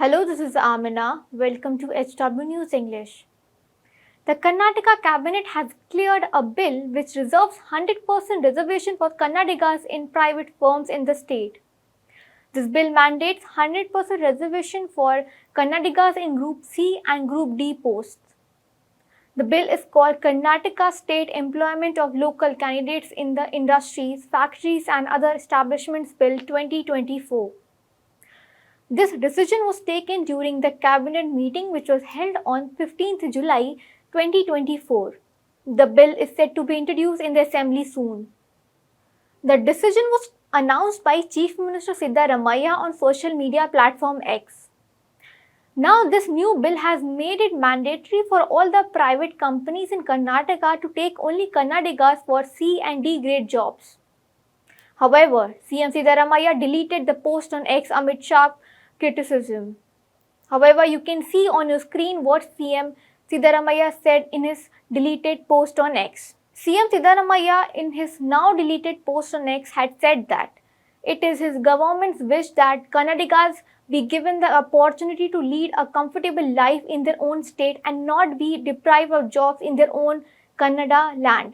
Hello, this is Amina. Welcome to HW News English. The Karnataka cabinet has cleared a bill which reserves 100% reservation for Kannadigas in private firms in the state. This bill mandates 100% reservation for Kannadigas in Group C and Group D posts. The bill is called Karnataka State Employment of Local Candidates in the Industries, Factories and Other Establishments Bill 2024. This decision was taken during the cabinet meeting which was held on 15th July 2024. The bill is set to be introduced in the assembly soon. The decision was announced by Chief Minister Siddaramaiah on social media platform X. Now this new bill has made it mandatory for all the private companies in Karnataka to take only Kannadigas for C and D grade jobs. However, CM Siddaramaiah deleted the post on X amid sharp criticism. However, you can see on your screen what CM Siddaramaiah said in his deleted post on X. CM Siddaramaiah in his now deleted post on X had said that it is his government's wish that Kannadigas be given the opportunity to lead a comfortable life in their own state and not be deprived of jobs in their own Kannada land.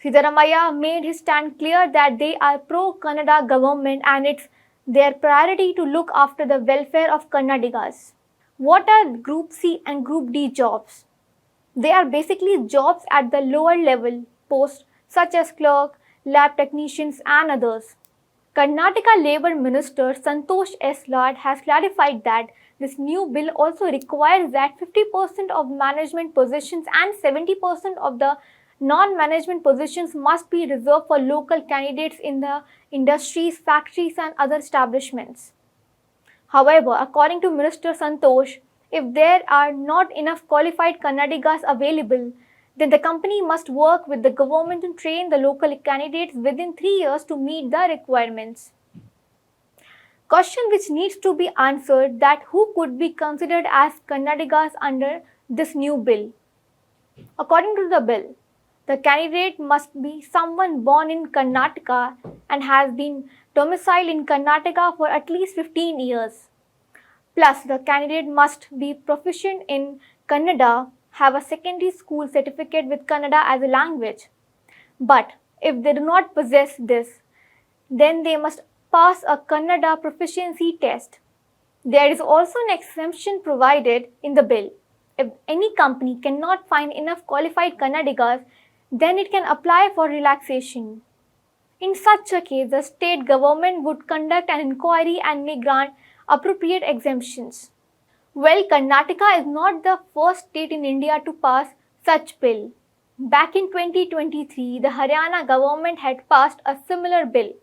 Siddaramaiah made his stand clear that they are pro-Kannada government and it's their priority to look after the welfare of Kannadigas. What are Group C and Group D jobs? They are basically jobs at the lower level posts such as clerk, lab technicians and others. Karnataka Labour Minister Santosh S. Lad has clarified that this new bill also requires that 50% of management positions and 70% of the non-management positions must be reserved for local candidates in the industries, factories and other establishments. However, according to Minister Santosh, if there are not enough qualified Kannadigas available, then the company must work with the government to train the local candidates within 3 years to meet the requirements. Question which needs to be answered that who could be considered as Kannadigas under this new bill. According to the bill, the candidate must be someone born in Karnataka and has been domiciled in Karnataka for at least 15 years. Plus, the candidate must be proficient in Kannada, have a secondary school certificate with Kannada as a language. But if they do not possess this, then they must pass a Kannada proficiency test. There is also an exemption provided in the bill. If any company cannot find enough qualified Kannadigas, then it can apply for relaxation. In such a case, the state government would conduct an inquiry and may grant appropriate exemptions. Well, Karnataka is not the first state in India to pass such bill. Back in 2023, the Haryana government had passed a similar bill.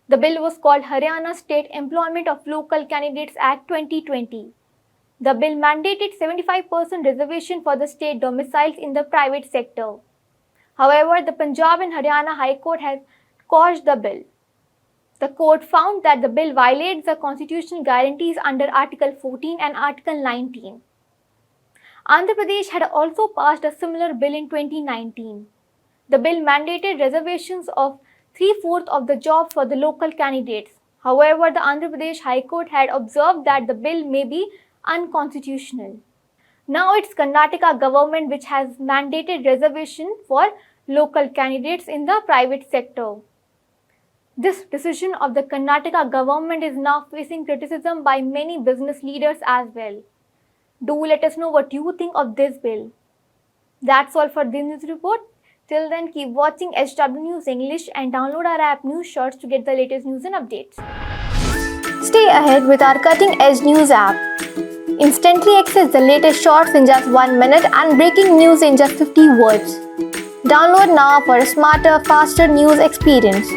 The bill was called Haryana State Employment of Local Candidates Act 2020. The bill mandated 75% reservation for the state domiciles in the private sector. However, the Punjab and Haryana High Court has quashed the bill. The court found that the bill violates the constitutional guarantees under Article 14 and Article 19. Andhra Pradesh had also passed a similar bill in 2019. The bill mandated reservations of 3/4 of the jobs for the local candidates. However, the Andhra Pradesh High Court had observed that the bill may be unconstitutional. Now it's Karnataka government which has mandated reservation for local candidates in the private sector. This decision of the Karnataka government is now facing criticism by many business leaders as well. Do let us know what you think of this bill. That's all for this news report. Till then, keep watching HW News English and download our app News Shorts to get the latest news and updates. Stay ahead with our cutting edge news app. Instantly access the latest shorts in just 1 minute and breaking news in just 50 words. Download now for a smarter, faster news experience.